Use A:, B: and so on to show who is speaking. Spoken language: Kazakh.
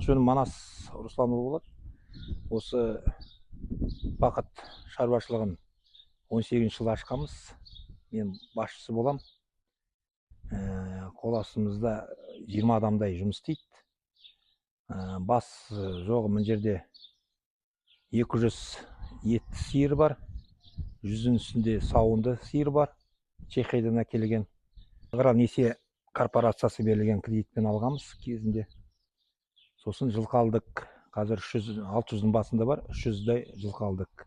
A: аты жөнім Манас Русланұлы болады. Осы бақыт шаруашылығын 18 жыл ашқанбыз. Мен басшысы болам. Қол астымызда 20 адамдай жұмыс істейді. Бас жоғы мына жерде 200 етті сиыр бар. 100-дің үстінде сауынды сиыр бар. Чехиядан әкелген. Несие корпорациясы берілген кредитпен алғанбыз кезінде. Сосын жылқы алдық. Қазір 600-дің басында бар, 300-дай жылқы алдық.